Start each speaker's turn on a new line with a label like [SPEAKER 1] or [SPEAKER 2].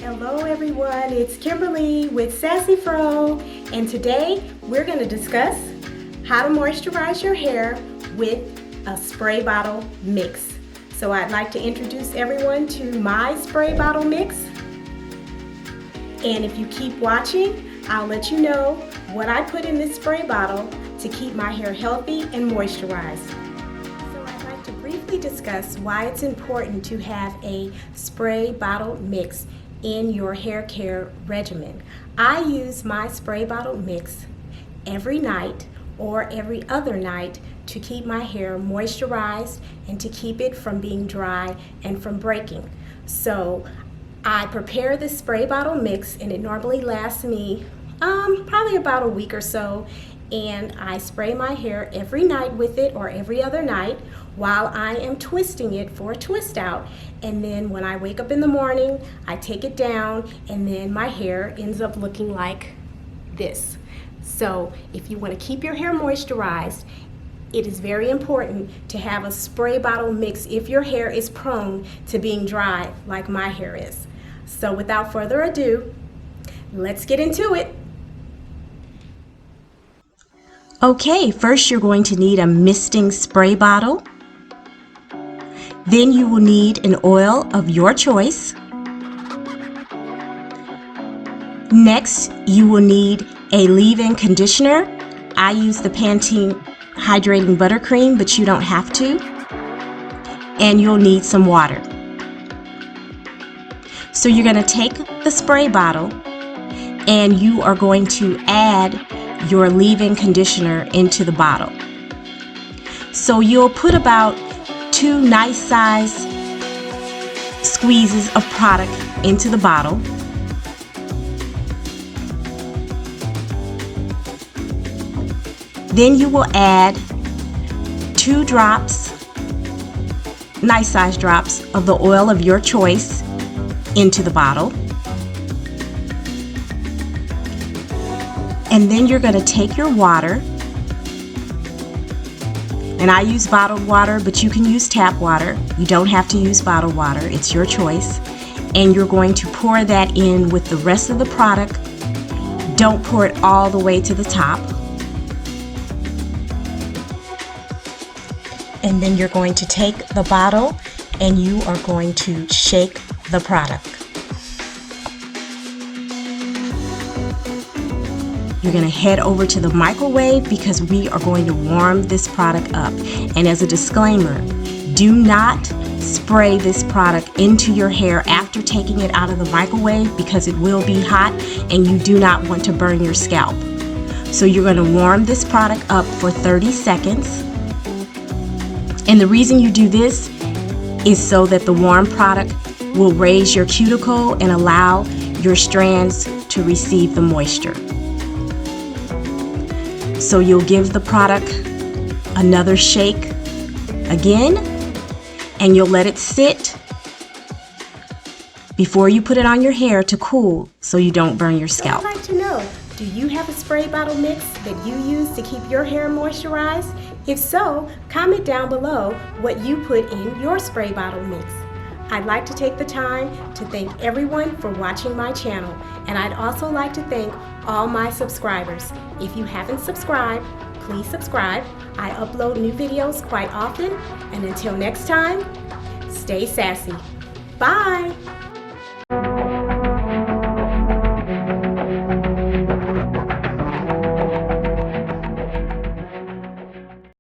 [SPEAKER 1] Hello everyone, it's Kimberly with Sassy Fro, and today we're going to discuss how to moisturize your hair with a spray bottle mix. So I'd like to introduce everyone to my spray bottle mix, and if you keep watching, I'll let you know what I put in this spray bottle to keep my hair healthy and moisturized. So I'd like to briefly discuss why it's important to have a spray bottle mix in your hair care regimen. I use my spray bottle mix every night or every other night to keep my hair moisturized and to keep it from being dry and from breaking. So I prepare this spray bottle mix, and it normally lasts me probably about a week or so, and I spray my hair every night with it or every other night while I am twisting it for a twist out. And then when I wake up in the morning, I take it down, and then my hair ends up looking like this. So if you want to keep your hair moisturized, it is very important to have a spray bottle mix if your hair is prone to being dry like my hair is. So without further ado, let's get into it. Okay, first you're going to need a misting spray bottle. Then you will need an oil of your choice. Next, you will need a leave-in conditioner. I use the Pantene Hydrating Buttercream, but you don't have to. And you'll need some water. So you're going to take the spray bottle and you are going to add your leave-in conditioner into the bottle. So you'll put about 2 nice size squeezes of product into the bottle. Then you will add 2 drops, nice size drops of the oil of your choice into the bottle. And then you're going to take your water, and I use bottled water, but you can use tap water. You don't have to use bottled water, it's your choice. And you're going to pour that in with the rest of the product. Don't pour it all the way to the top. And then you're going to take the bottle and you are going to shake the product. You're going to head over to the microwave because we are going to warm this product up. And as a disclaimer, do not spray this product into your hair after taking it out of the microwave because it will be hot and you do not want to burn your scalp. So you're going to warm this product up for 30 seconds. And the reason you do this is so that the warm product will raise your cuticle and allow your strands to receive the moisture. So you'll give the product another shake again, and you'll let it sit before you put it on your hair to cool so you don't burn your scalp. So I'd like to know, do you have a spray bottle mix that you use to keep your hair moisturized? If so, comment down below what you put in your spray bottle mix. I'd like to take the time to thank everyone for watching my channel, and I'd also like to thank all my subscribers. If you haven't subscribed, please subscribe. I upload new videos quite often, and until next time, stay sassy. Bye!